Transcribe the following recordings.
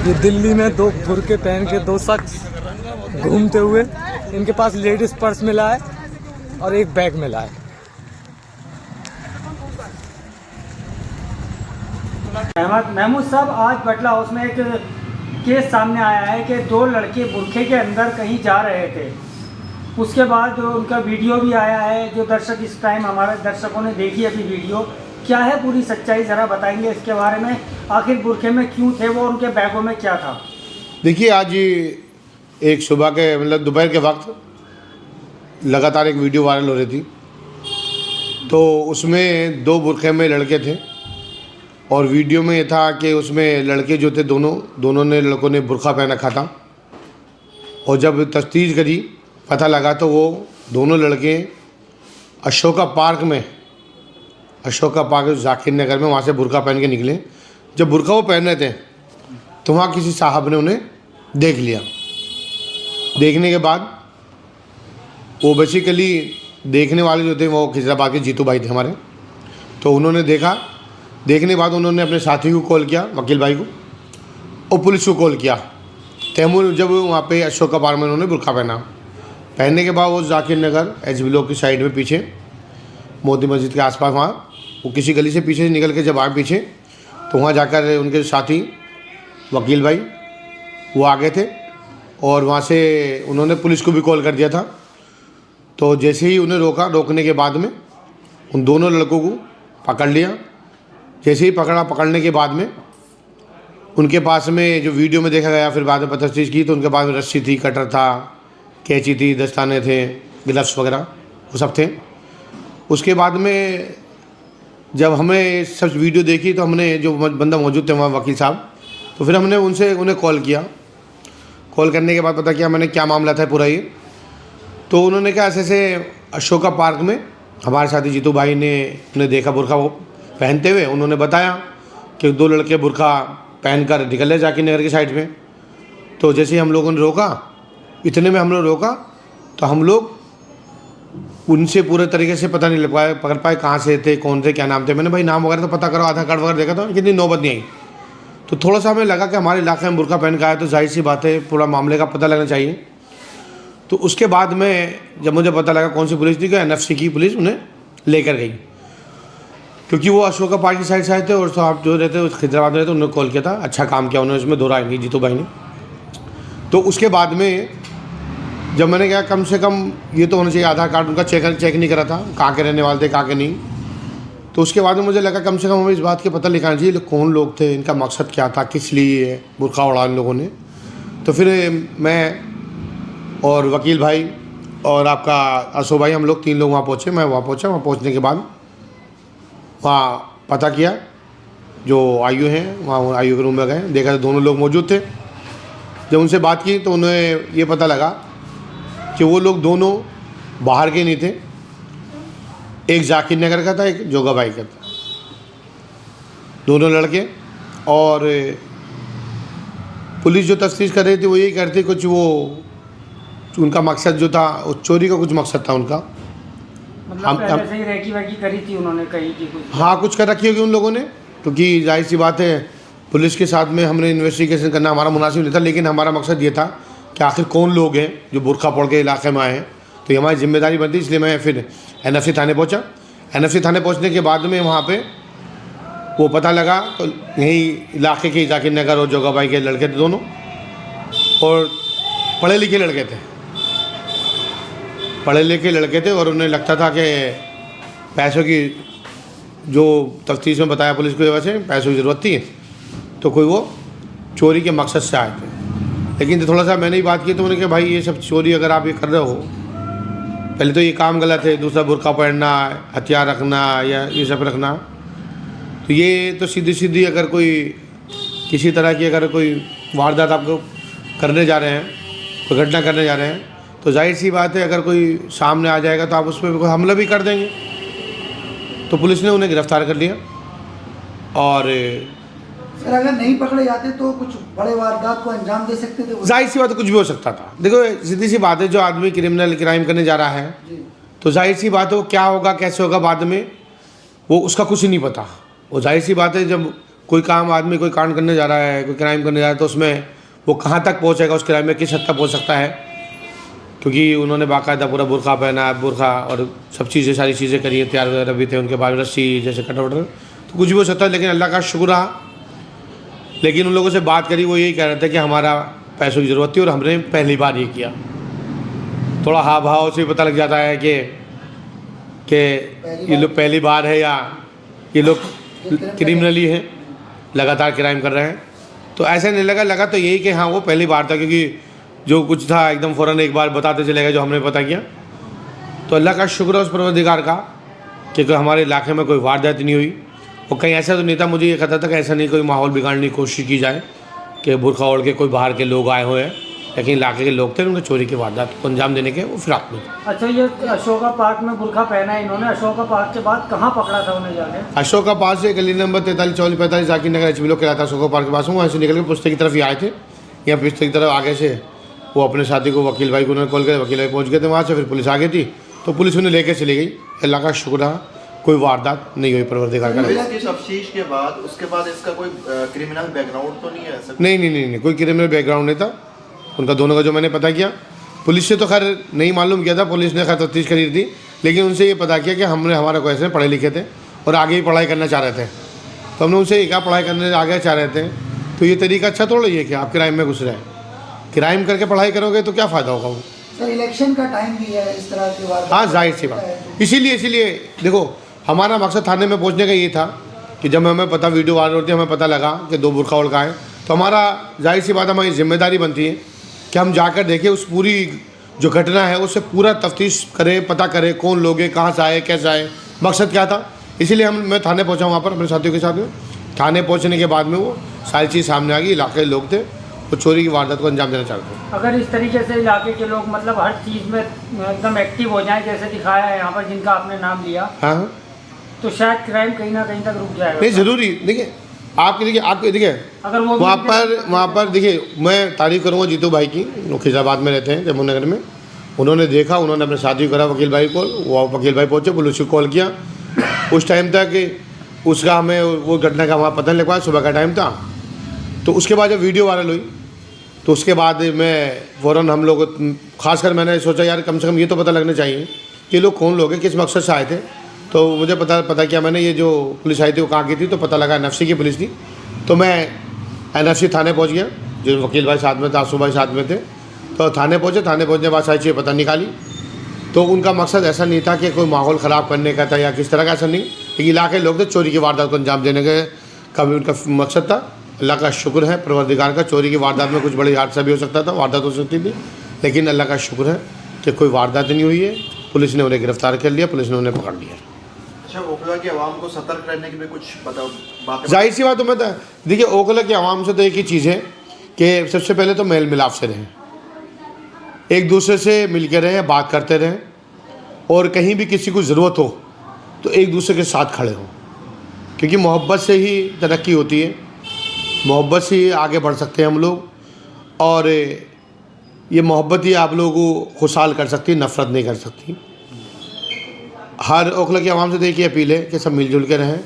ये दिल्ली में दो बुर्के पहन के दो शख्स घूमते हुए, इनके पास लेडीज पर्स मिला है और एक बैग मिला है। महमूद साहब, आज बटला हाउस में एक केस सामने आया है कि दो लड़के बुरखे के अंदर कहीं जा रहे थे। उसके बाद उनका वीडियो भी आया है, जो दर्शक इस टाइम हमारे दर्शकों ने देखी अभी वीडियो। क्या है पूरी सच्चाई, ज़रा बताएंगे इसके बारे में? आखिर बुरखे में क्यों थे वो, उनके बैगों में क्या था? देखिए, आज एक सुबह के मतलब दोपहर के वक्त लगातार एक वीडियो वायरल हो रही थी, तो उसमें दो बुरखे में लड़के थे और वीडियो में ये था कि उसमें लड़के जो थे दोनों ने लड़कों ने बुरखा पहन रखा था। और जब तफ्तीश करी पता लगा तो वो दोनों लड़के अशोका पार्क जाकिर नगर में वहाँ से बुरखा पहन के निकले। जब बुरखा वो पहन रहे थे तो वहाँ किसी साहब ने उन्हें देख लिया। देखने के बाद वो बेसिकली देखने वाले जो थे वो खिजराबाद के जीतू भाई थे हमारे। तो उन्होंने देखने के बाद उन्होंने अपने साथी को कॉल किया, वकील भाई को, और पुलिस को कॉल किया। तैमूर जब वहाँ पे अशोका पार्क में उन्होंने बुरखा पहनने के बाद वो जाकिर नगर एच ब्लॉक की साइड में पीछे मोदी मस्जिद के आसपास वहाँ वो किसी गली से पीछे निकल के जब आए पीछे, तो वहाँ जाकर उनके साथी वकील भाई वो आ गए थे और वहाँ से उन्होंने पुलिस को भी कॉल कर दिया था। तो जैसे ही उन्हें रोकने के बाद में उन दोनों लड़कों को पकड़ लिया। जैसे ही पकड़ने के बाद में उनके पास में जो वीडियो में देखा गया, फिर बाद में तफ्तीश की तो उनके पास में रस्सी थी, कटर था, कैंची थी, दस्ताने थे, ग्लव्स वगैरह वो सब थे। उसके बाद में जब हमने सब वीडियो देखी तो हमने जो बंदा मौजूद थे वहाँ वकील साहब, तो फिर हमने उन्हें कॉल किया। कॉल करने के बाद पता किया मैंने क्या मामला था पूरा ये। तो उन्होंने कहा ऐसे अशोका पार्क में हमारे साथी जीतू भाई ने उन्हें देखा बुरखा वो पहनते हुए। उन्होंने बताया कि दो लड़के बुरखा पहनकर निकले जाकिर नगर की साइड में। तो जैसे ही हम लोगों ने रोका, इतने में हम लोग रोका तो हम लोग उनसे पूरे तरीके से पता नहीं पकड़ पाए कहाँ से थे, कौन थे, क्या नाम थे। मैंने भाई नाम वगैरह तो पता करो, आधार कार्ड वगैरह देखा था, कितनी नौबत नहीं आई। तो थोड़ा सा हमें लगा कि हमारे इलाके में बुरखा पहन का आया तो जाहिर सी बात है पूरा मामले का पता लगना चाहिए। तो उसके बाद में जब मुझे पता लगा कौन सी पुलिस थी, कि NFC की पुलिस उन्हें लेकर गई, क्योंकि वो अशोका पार्क की साइड से आए थे और साहब जो रहते खिजराबाद में रहते उन्होंने कॉल किया था। अच्छा काम किया उन्होंने, इसमें दो राय नहीं जीतू भाई ने। तो उसके बाद में जब मैंने कहा कम से कम ये तो होना चाहिए, आधार कार्ड उनका चेक नहीं करा था, कहाँ के रहने वाले थे, कहाँ के नहीं। तो उसके बाद में मुझे लगा कम से कम हमें इस बात के पता लिखाना चाहिए कौन लोग थे, इनका मकसद क्या था, किस लिए बुरखा उड़ा इन लोगों ने। तो फिर मैं और वकील भाई और आपका असो भाई, हम लोग 3 लोग वहाँ पहुँचे। मैं वहाँ पहुँचने के बाद वहाँ पता किया, जो IU हैं वहाँ IU के रूम में गए, देखा तो दोनों लोग मौजूद थे। जब उनसे बात की तो उन्हें ये पता लगा कि वो लोग दोनों बाहर के नहीं थे, एक जाकिर नगर का था, एक जोगा भाई का था, दोनों लड़के। और पुलिस जो तफ्तीश कर रही थी वो यही करती, कुछ वो उनका मकसद जो था वो चोरी का कुछ मकसद था उनका। मतलब पहले से ही रेकी वेकी करी थी उन्होंने कहीं की कुछ? हाँ, कुछ कर रखी होगी उन लोगों ने, क्योंकि जाहिर सी बात है पुलिस के साथ में हमने इन्वेस्टिगेशन करना हमारा मुनासिब नहीं था। लेकिन हमारा मकसद ये था कि आखिर कौन लोग हैं जो बुरखा पड़ के इलाके में आए हैं, तो ये हमारी जिम्मेदारी बनती। इसलिए मैं फिर NFC थाने पहुंचा। NFC थाने पहुंचने के बाद में वहाँ पे वो पता लगा तो यही इलाके के जाकिर नगर और जोगा भाई के लड़के थे दोनों, और पढ़े लिखे लड़के थे और उन्हें लगता था कि पैसों की, जो तफ्तीश में बताया पुलिस को, वैसे पैसों की ज़रूरत थी, तो कोई वो चोरी के मकसद से आए थे। लेकिन थोड़ा सा मैंने ही बात की तो उन्होंने कहा भाई ये सब चोरी अगर आप ये कर रहे हो, पहले तो ये काम गलत है, दूसरा बुरखा पहनना, हथियार रखना या ये सब रखना, तो ये तो सीधी अगर कोई किसी तरह की अगर कोई वारदात आपको करने जा रहे हैं, कोई घटना करने जा रहे हैं, तो जाहिर सी बात है अगर कोई सामने आ जाएगा तो आप उस पर हमला भी कर देंगे। तो पुलिस ने उन्हें गिरफ़्तार कर लिया। और सर अगर नहीं पकड़े जाते तो कुछ बड़े वारदात को अंजाम दे सकते थे? जाहिर सी बात है कुछ भी हो सकता था। देखो सीधी सी बात है, जो आदमी क्राइम करने जा रहा है तो जाहिर सी बात है वो क्या होगा कैसे होगा बाद में वो उसका कुछ नहीं पता। वो जाहिर सी बात है जब कोई काम आदमी कोई कांड करने जा रहा है, कोई क्राइम करने जा रहा है, तो उसमें वो कहाँ तक पहुँचेगा, उस क्राइम में किस हद तक पहुँच सकता है, क्योंकि उन्होंने बाकायदा पूरा बुरखा पहना है, बुरखा और सब चीज़ें सारी चीज़ें करी है, तैयार वगैरह भी थे उनके बाद, रस्सी जैसे कटर वटर, तो कुछ भी हो सकता है। लेकिन अल्लाह का शुक्र रहा, लेकिन उन लोगों से बात करी, वो यही कह रहे थे कि हमारा पैसों की ज़रूरत थी और हमने पहली बार ये किया। थोड़ा हाव भाव से पता लग जाता है कि ये लोग पहली बार है या ये लोग क्रिमिनली हैं, लगातार क्राइम कर रहे हैं। तो ऐसा नहीं लगा तो यही कि हाँ वो पहली बार था, क्योंकि जो कुछ था एकदम फ़ौरन एक बार बताते चले गए जो हमने पता किया। तो अल्लाह का शुक्र है उस परवरदिगार का कि कोई हमारे इलाके में कोई वारदात नहीं हुई, और कहीं ऐसा तो नहीं था, मुझे ये कहता था कि ऐसा नहीं कोई माहौल बिगाड़ने की कोशिश की जाए कि बुरखा ओढ़ के कोई बाहर के लोग आए हुए हैं, लेकिन इलाके के लोग थे, उनके चोरी की वारदात को अंजाम देने के वो फिराक में थे। अच्छा, ये अशोका पार्क में बुरखा पहना है इन्होंने, अशोका पार्क के बाद कहाँ पकड़ा था उन्हें जाके? अशोका पार्क से गली नंबर 43 44 45 जाकिर नगर एचबी लोग कहता था अशोका पार्क के पास, वहाँ से निकल के पुश्ते की तरफ ही आए थे। यहाँ पुश्ते की तरफ आगे से वो अपने साथी को वकील भाई को उन्होंने कॉल किया, वकील भाई पहुँच गए थे वहाँ से, फिर पुलिस आ गई थी, तो पुलिस उन्हें लेके चली गई। अल्लाह का शुक्र रहा कोई वारदात नहीं हुई परवरदिगार का। इसकी तफ्तीश के बाद उसके बाद इसका कोई क्रिमिनल बैकग्राउंड तो नहीं है ऐसा? नहीं, कोई क्रिमिनल बैकग्राउंड नहीं था उनका, दोनों का जो मैंने पता किया। पुलिस से तो खैर नहीं मालूम किया था, पुलिस ने खैर तफ्तीश करी थी, लेकिन उनसे ये पता किया कि हमारा कोई ऐसे पढ़े लिखे थे और आगे ही पढ़ाई करना चाह रहे थे, तो हमने उनसे ये कहा पढ़ाई करने आगे चाह रहे थे, तो ये तरीका अच्छा थोड़ा ही है कि आप क्राइम में घुस रहे हैं, क्राइम करके पढ़ाई करोगे तो क्या फ़ायदा होगा वो। सर इलेक्शन का टाइम भी है, इस तरह की बात। हाँ जाहिर सी बात, इसीलिए देखो हमारा मकसद थाने में पहुंचने का ये था कि जब हमें पता वीडियो वायरल होती है, हमें पता लगा कि 2 बुरखा ओढ़ का है, तो हमारा जाहिर सी बात हमारी जिम्मेदारी बनती है कि हम जाकर देखें उस पूरी जो घटना है उससे पूरा तफ्तीश करें, पता करें कौन लोग हैं, कहाँ से आए, कैसे आए, मकसद क्या था। इसीलिए मैं थाने पहुँचा वहाँ पर अपने साथियों के साथ में। थाने पहुँचने के बाद में वो सारी चीज़ सामने आ गई, इलाके के लोग थे वो चोरी की वारदात को अंजाम देना चाहते थे। अगर इस तरीके से इलाके के लोग मतलब हर चीज़ में एकदम एक्टिव हो जाएं, जैसे दिखाया है यहाँ पर जिनका आपने नाम लिया, हाँ, तो शायद क्राइम कहीं ना कहीं तक रुक जाएगा। नहीं ज़रूरी, देखिए आपके देखिए अगर वो वहाँ पर देखिए मैं तारीफ़ करूँगा जीतू भाई की, वो खिजाबाद में रहते हैं जमुना नगर में। उन्होंने देखा, उन्होंने अपने साथी को करा वकील भाई को, वो वकील भाई पहुँचे, पुलिस को कॉल किया। उस टाइम तक उसका हमें वो घटना का वहाँ पता नहीं लग पाया, सुबह का टाइम था। तो उसके बाद जब वीडियो वायरल हुई तो उसके बाद मैं फ़ौरन हम लोग, खासकर मैंने सोचा यार कम से कम ये तो पता लगना चाहिए कि लोग कौन लोग हैं, किस मकसद से आए थे। तो मुझे पता किया मैंने, ये जो पुलिस आई थी वो कहाँ की थी, तो पता लगा एनएफसी की पुलिस थी। तो मैं एनएफसी थाने पहुँच गया, जो वकील भाई साथ में थे, आंसू भाई साथ में थे। तो थाने पहुँचने के बाद सारी चीज़ें पता निकाली। तो उनका मकसद ऐसा नहीं था कि कोई माहौल ख़राब करने का था या किस तरह का, ऐसा नहीं। लेकिन इलाके के लोग थे, चोरी की वारदात को अंजाम देने का भी उनका मकसद था। अल्लाह का शुक्र है परवरदिगार का, चोरी की वारदात में कुछ बड़ी हादसा भी हो सकता था, वारदात हो सकती थी, लेकिन अल्लाह का शुक्र है कि कोई वारदात नहीं हुई है। पुलिस ने उन्हें गिरफ्तार कर लिया, पुलिस ने उन्हें पकड़ लिया। अच्छा, ओखला की आवाम को सतर्क रहने की भी कुछ बातें? जाहिर सी बात तो मैं देखिए ओखला की आवाम से तो एक ही चीज़ है कि सबसे पहले तो मेल मिलाप से रहें, एक दूसरे से मिल के रहें, बात करते रहें, और कहीं भी किसी को ज़रूरत हो तो एक दूसरे के साथ खड़े हों, क्योंकि मोहब्बत से ही तरक्की होती है, मोहब्बत से ही आगे बढ़ सकते हैं हम लोग, और ये मोहब्बत ही आप लोगों को खुशहाल कर सकती है, नफ़रत नहीं कर सकती। हर ओखला की आवाम से देखिए अपील है कि सब मिलजुल के रहें,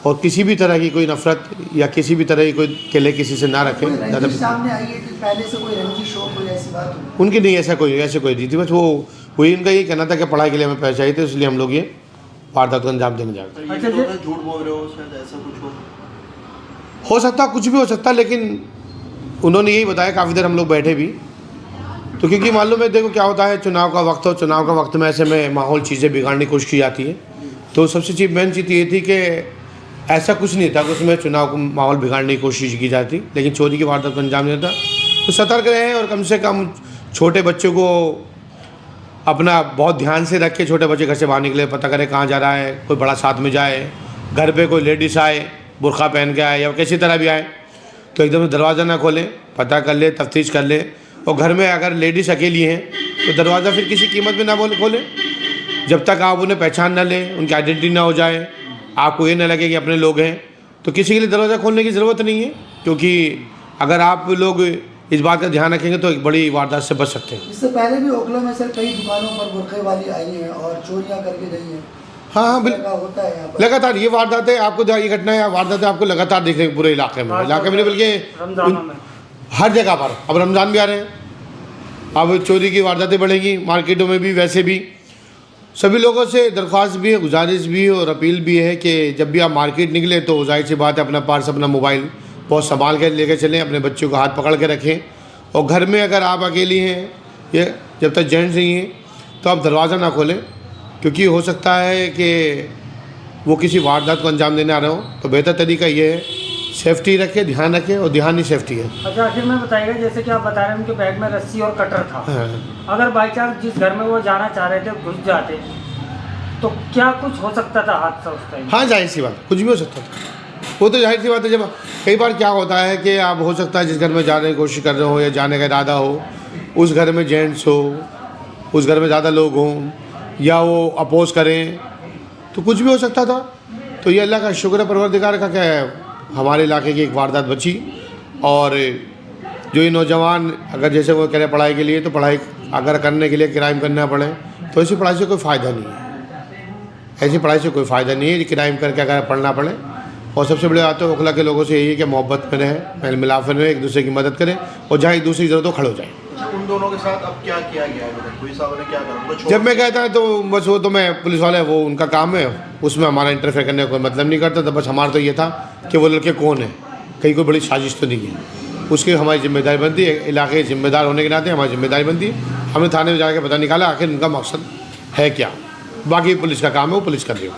और किसी भी तरह की कोई नफ़रत या किसी भी तरह की कोई केले किसी से ना रखें। ज़्यादा सामने आई है कि पहले से कोई रंजिश हो, कोई ऐसी बात हो? उनकी नहीं, ऐसे कोई नहीं थी, बस वही उनका ये कहना था कि पढ़ाई के लिए हमें पैसे चाहिए थे, इसलिए हम लोग ये वारदात को अंजाम देने जा रहे थे। ये तो होता है, झूठ बोल रहे हो शायद, ऐसा कुछ हो सकता, कुछ भी हो सकता, लेकिन उन्होंने यही बताया। काफ़ी देर हम लोग बैठे भी, तो क्योंकि मालूम है देखो क्या होता है, चुनाव का वक्त हो, चुनाव का वक्त में ऐसे में माहौल चीज़ें बिगाड़ने की कोशिश की जाती है। तो सबसे मेन चीज़ ये थी कि ऐसा कुछ नहीं था कि उसमें चुनाव को माहौल बिगाड़ने की कोशिश की जाती, लेकिन चोरी की वारदात को अंजाम देता। तो सतर्क रहें, और कम से कम छोटे बच्चों को अपना बहुत ध्यान से रख के, छोटे बच्चे घर से बाहर निकले, पता करें कहाँ जा रहा है, कोई बड़ा साथ में जाए, घर पे कोई लेडीज़ आए बुरखा पहन के आए या किसी तरह भी आए तो एकदम दरवाज़ा ना खोलें, पता कर ले, तफ्तीश कर ले। और घर में अगर लेडीज़ अकेली हैं तो दरवाज़ा फिर किसी कीमत में ना खोलें जब तक आप उन्हें पहचान ना लें, उनकी आइडेंटिटी ना हो जाए, आपको ये ना लगे कि अपने लोग हैं। तो किसी के लिए दरवाज़ा खोलने की ज़रूरत नहीं है, क्योंकि अगर आप लोग इस बात का ध्यान रखेंगे तो एक बड़ी वारदात से बच सकते हैं। इससे पहले भी ओखला में सर कई दुकानों पर बुरखे वाली आई हैं और चोरियां करके गई हैं। हाँ हाँ लगा होता है यहाँ पर। लगातार ये वारदातें आपको ये घटनाएं वारदातें आपको लगातार दिख रही पूरे इलाके में नहीं बल्कि रमजानों में हर जगह पर। अब रमज़ान भी आ रहे हैं, अब चोरी की वारदातें बढ़ेंगी मार्केटों में भी। वैसे भी सभी लोगों से दरख्वास्त भी है, गुजारिश भी है और अपील भी है कि जब भी आप मार्केट निकले तो जाहिर सी बात है अपना पर्स अपना मोबाइल बहुत संभाल के लेकर चलें, अपने बच्चों को हाथ पकड़ के रखें। और घर में अगर आप अकेली हैं ये जब तक जेंट्स नहीं हैं तो आप दरवाज़ा ना खोलें, क्योंकि हो सकता है कि वो किसी वारदात को अंजाम देने आ रहे हो। तो बेहतर तरीका ये है सेफ्टी रखें, ध्यान रखें, और ध्यान ही सेफ्टी है। अच्छा आखिर में बताइएगा, जैसे कि आप बता रहे हैं उनके बैग में रस्सी और कटर था, हाँ। अगर बाई चांस जिस घर में वो जाना चाह रहे थे घुस जाते तो क्या कुछ हो सकता था हादसा उस टाइम? हाँ जाहिर सी बात, कुछ भी हो सकता था, वो तो जाहिर सी बात है। जब कई बार क्या होता है कि आप हो सकता है जिस घर में जाने की कोशिश कर रहे हो या जाने का इरादा हो उस घर में जेंट्स हो, उस घर में ज़्यादा लोग हों या वो अपोज करें, तो कुछ भी हो सकता था। तो ये अल्लाह का शुक्र है परवरदिगार का क्या है हमारे इलाके की एक वारदात बची। और जो ये नौजवान अगर जैसे वो कह रहे पढ़ाई के लिए, तो पढ़ाई अगर करने के लिए क्राइम करना पड़े तो ऐसी पढ़ाई से कोई फ़ायदा नहीं है, ऐसी पढ़ाई से कोई फ़ायदा नहीं है क्राइम करके अगर पढ़ना पड़े। और सबसे बड़ी बात तो ओखला के लोगों से यही है कि मोहब्बत में रहें, मेल मिलाप में रहें, एक दूसरे की मदद करें और जहाँ एक दूसरी ज़रूरत हो खड़े हो जाए। अच्छा, उन दोनों के साथ अब क्या किया गया है? पुलिस वालों ने क्या करा? उनको छोड़ जब मैं कहता है तो बस वो तो मैं पुलिस वाले वो उनका काम है, उसमें हमारा इंटरफेयर करने का कोई मतलब नहीं करता था। बस हमारा तो ये था कि वो लड़के कौन है, कहीं कोई बड़ी साजिश तो नहीं है, उसकी हमारी जिम्मेदारी बनती है। इलाके के जिम्मेदार होने के नाते हमारी जिम्मेदारी बनती है। हमने थाने में जाकर पता निकाला आखिर उनका मकसद है क्या, बाकी पुलिस का काम है, वो पुलिस कर रही हो।